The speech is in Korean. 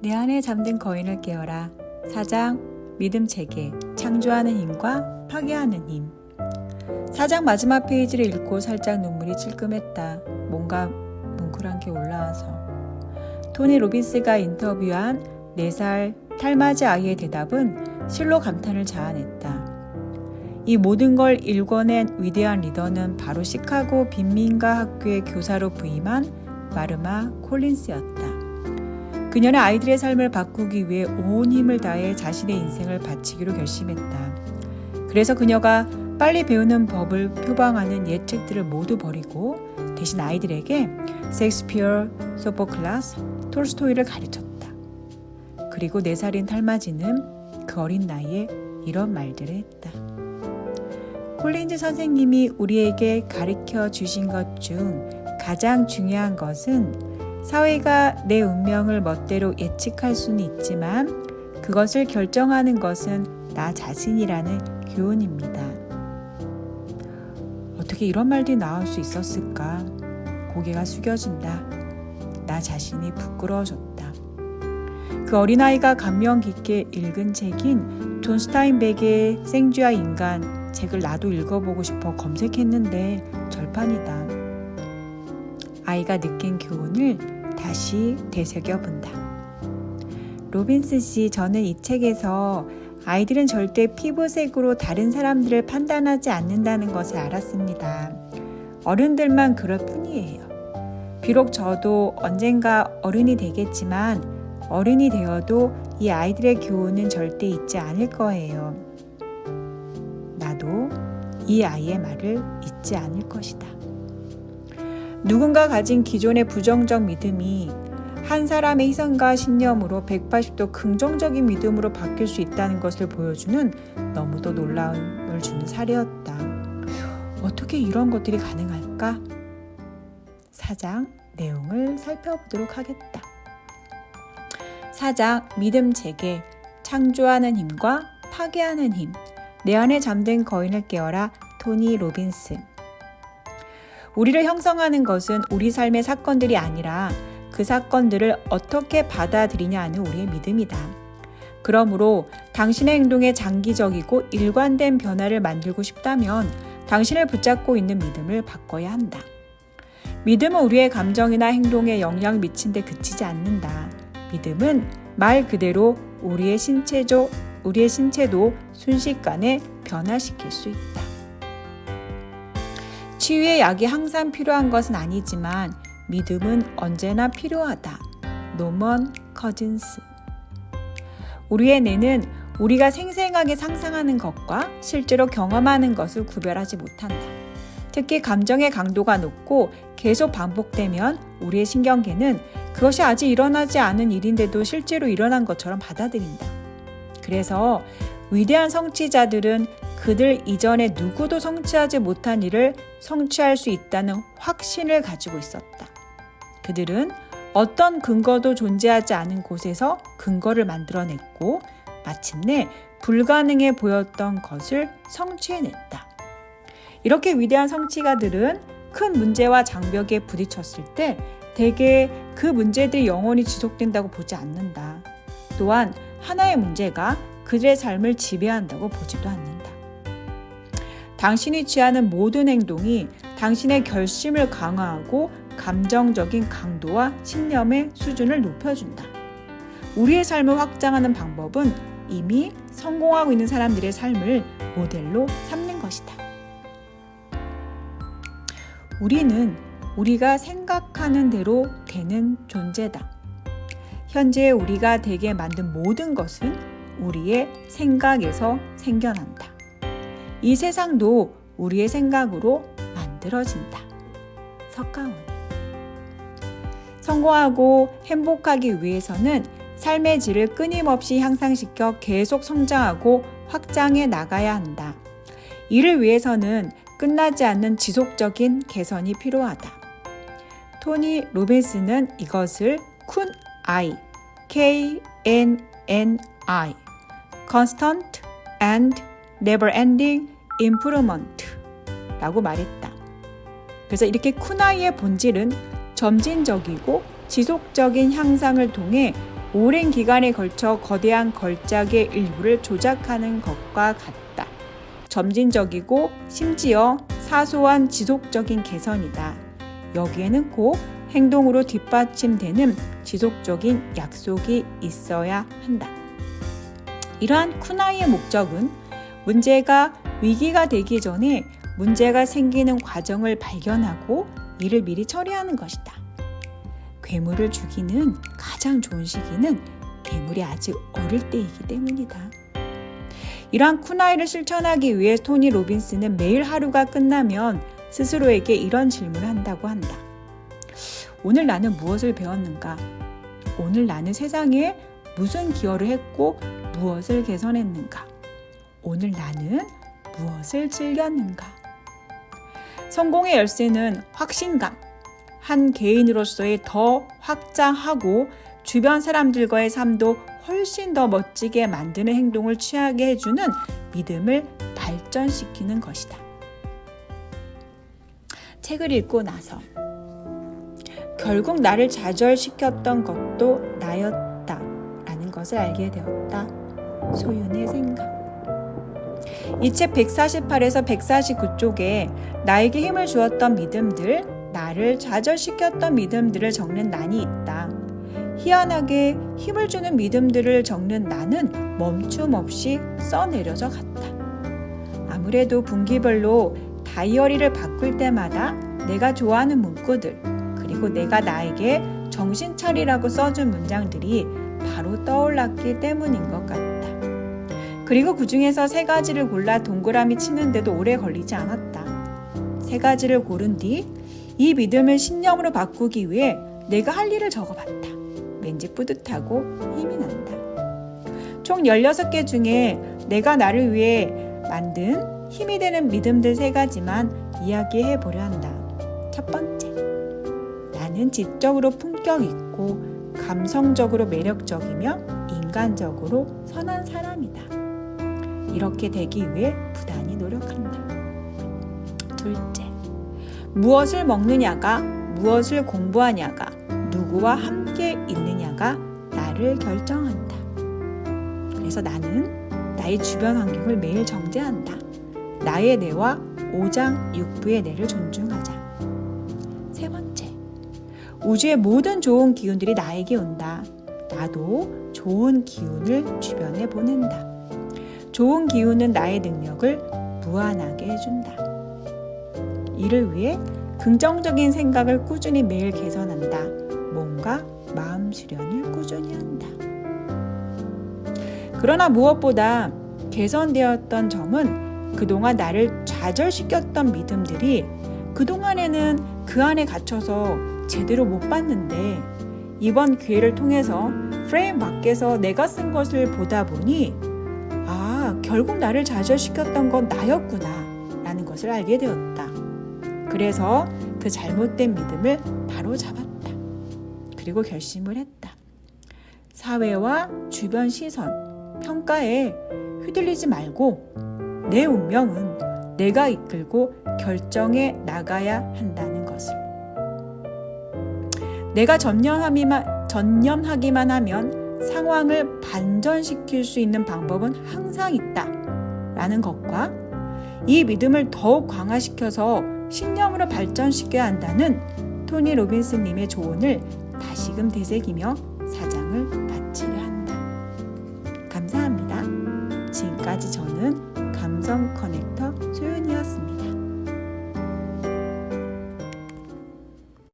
내 안에 잠든 거인을 깨워라. 4장 믿음 체계, 창조하는 힘과 파괴하는 힘. 4장 마지막 페이지를 읽고 살짝 눈물이 찔끔했다. 뭔가 뭉클한 게 올라와서. 토니 로빈스가 인터뷰한 4살 탈맞이 아이의 대답은 실로 감탄을 자아냈다. 이 모든 걸 일궈낸 위대한 리더는 바로 시카고 빈민가 학교의 교사로 부임한 마르마 콜린스였다. 그녀는 아이들의 삶을 바꾸기 위해 온 힘을 다해 자신의 인생을 바치기로 결심했다. 그래서 그녀가 빨리 배우는 법을 표방하는 옛책들을 모두 버리고 대신 아이들에게 셰익스피어, 소포클라스, 톨스토이를 가르쳤다. 그리고 4살인 탈맞이는 그 어린 나이에 이런 말들을 했다. 콜린즈 선생님이 우리에게 가르쳐 주신 것 중 가장 중요한 것은 사회가 내 운명을 멋대로 예측할 수는 있지만 그것을 결정하는 것은 나 자신이라는 교훈입니다. 어떻게 이런 말들이 나올 수 있었을까? 고개가 숙여진다. 나 자신이 부끄러워졌다. 그 어린아이가 감명 깊게 읽은 책인 존 스타인백의 생쥐와 인간 책을 나도 읽어보고 싶어 검색했는데 절판이다. 아이가 느낀 교훈을 다시 되새겨본다. 로빈스 씨, 저는 이 책에서 아이들은 절대 피부색으로 다른 사람들을 판단하지 않는다는 것을 알았습니다. 어른들만 그럴 뿐이에요. 비록 저도 언젠가 어른이 되겠지만 어른이 되어도 이 아이들의 교훈은 절대 잊지 않을 거예요. 나도 이 아이의 말을 잊지 않을 것이다. 누군가 가진 기존의 부정적 믿음이 한 사람의 희생과 신념으로 180도 긍정적인 믿음으로 바뀔 수 있다는 것을 보여주는 너무도 놀라움을 주는 사례였다. 어떻게 이런 것들이 가능할까? 4장 내용을 살펴보도록 하겠다. 4장 믿음 체계, 창조하는 힘과 파괴하는 힘. 내 안에 잠든 거인을 깨워라. 토니 로빈스. 우리를 형성하는 것은 우리 삶의 사건들이 아니라 그 사건들을 어떻게 받아들이냐는 우리의 믿음이다. 그러므로 당신의 행동에 장기적이고 일관된 변화를 만들고 싶다면 당신을 붙잡고 있는 믿음을 바꿔야 한다. 믿음은 우리의 감정이나 행동에 영향을 미친 데 그치지 않는다. 믿음은 말 그대로 우리의 신체도 순식간에 변화시킬 수 있다. 치유의 약이 항상 필요한 것은 아니지만 믿음은 언제나 필요하다. 노먼 커즌스. 우리의 뇌는 우리가 생생하게 상상하는 것과 실제로 경험하는 것을 구별하지 못한다. 특히 감정의 강도가 높고 계속 반복되면 우리의 신경계는 그것이 아직 일어나지 않은 일인데도 실제로 일어난 것처럼 받아들인다. 그래서 위대한 성취자들은 그들 이전에 누구도 성취하지 못한 일을 성취할 수 있다는 확신을 가지고 있었다. 그들은 어떤 근거도 존재하지 않은 곳에서 근거를 만들어냈고 마침내 불가능해 보였던 것을 성취해냈다. 이렇게 위대한 성취가들은 큰 문제와 장벽에 부딪혔을 때 대개 그 문제들이 영원히 지속된다고 보지 않는다. 또한 하나의 문제가 그들의 삶을 지배한다고 보지도 않는다. 당신이 취하는 모든 행동이 당신의 결심을 강화하고 감정적인 강도와 신념의 수준을 높여준다. 우리의 삶을 확장하는 방법은 이미 성공하고 있는 사람들의 삶을 모델로 삼는 것이다. 우리는 우리가 생각하는 대로 되는 존재다. 현재 우리가 되게 만든 모든 것은 우리의 생각에서 생겨난다. 이 세상도 우리의 생각으로 만들어진다. 석가모니. 성공하고 행복하기 위해서는 삶의 질을 끊임없이 향상시켜 계속 성장하고 확장해 나가야 한다. 이를 위해서는 끝나지 않는 지속적인 개선이 필요하다. 토니 로빈스는 이것을 KNNI, K-N-N-I, Constant and Never-Ending Improvement 라고 말했다. 그래서 이렇게 쿠나이의 본질은 점진적이고 지속적인 향상을 통해 오랜 기간에 걸쳐 거대한 걸작의 일부를 조작하는 것과 같다. 점진적이고 심지어 사소한 지속적인 개선이다. 여기에는 꼭 행동으로 뒷받침되는 지속적인 약속이 있어야 한다. 이러한 쿠나이의 목적은 문제가 위기가 되기 전에 문제가 생기는 과정을 발견하고 이를 미리 처리하는 것이다. 괴물을 죽이는 가장 좋은 시기는 괴물이 아직 어릴 때이기 때문이다. 이러한 쿠나이를 실천하기 위해 토니 로빈스는 매일 하루가 끝나면 스스로에게 이런 질문을 한다고 한다. 오늘 나는 무엇을 배웠는가? 오늘 나는 세상에 무슨 기여를 했고 무엇을 개선했는가? 오늘 나는 무엇을 즐겼는가? 성공의 열쇠는 확신감, 한 개인으로서의 더 확장하고 주변 사람들과의 삶도 훨씬 더 멋지게 만드는 행동을 취하게 해주는 믿음을 발전시키는 것이다. 책을 읽고 나서 결국 나를 좌절시켰던 것도 나였다 라는 것을 알게 되었다. 소윤의 생각. 이 책 148에서 149쪽에 나에게 힘을 주었던 믿음들, 나를 좌절시켰던 믿음들을 적는 난이 있다. 희한하게 힘을 주는 믿음들을 적는 난은 멈춤 없이 써내려져 갔다. 아무래도 분기별로 다이어리를 바꿀 때마다 내가 좋아하는 문구들, 그리고 내가 나에게 정신 차리라고 써준 문장들이 바로 떠올랐기 때문인 것 같다. 그리고 그 중에서 3가지를 골라 동그라미 치는데도 오래 걸리지 않았다. 3가지를 고른 뒤 이 믿음을 신념으로 바꾸기 위해 내가 할 일을 적어봤다. 왠지 뿌듯하고 힘이 난다. 총 16개 중에 내가 나를 위해 만든 힘이 되는 믿음들 3가지만 이야기해 보려 한다. 첫 번째, 나는 지적으로 품격 있고 감성적으로 매력적이며 인간적으로 선한 사람이다. 이렇게 되기 위해 부단히 노력한다. 둘째, 무엇을 먹느냐가, 무엇을 공부하냐가, 누구와 함께 있느냐가 나를 결정한다. 그래서 나는 나의 주변 환경을 매일 정제한다. 나의 내와 오장육부의 내를 존중하자. 세 번째, 우주의 모든 좋은 기운들이 나에게 온다. 나도 좋은 기운을 주변에 보낸다. 좋은 기운은 나의 능력을 무한하게 해준다. 이를 위해 긍정적인 생각을 꾸준히 매일 개선한다. 몸과 마음 수련을 꾸준히 한다. 그러나 무엇보다 개선되었던 점은 그동안 나를 좌절시켰던 믿음들이 그동안에는 그 안에 갇혀서 제대로 못 봤는데 이번 기회를 통해서 프레임 밖에서 내가 쓴 것을 보다 보니 결국 나를 좌절시켰던 건 나였구나 라는 것을 알게 되었다. 그래서 그 잘못된 믿음을 바로 잡았다. 그리고 결심을 했다. 사회와 주변 시선, 평가에 휘둘리지 말고 내 운명은 내가 이끌고 결정해 나가야 한다는 것을. 내가 전념하기만 하면 상황을 반전시킬 수 있는 방법은 항상 있다 라는 것과 이 믿음을 더욱 강화시켜서 신념으로 발전시켜야 한다는 토니 로빈스님의 조언을 다시금 되새기며 사장을 마치려 한다. 감사합니다. 지금까지 저는 감성 커넥터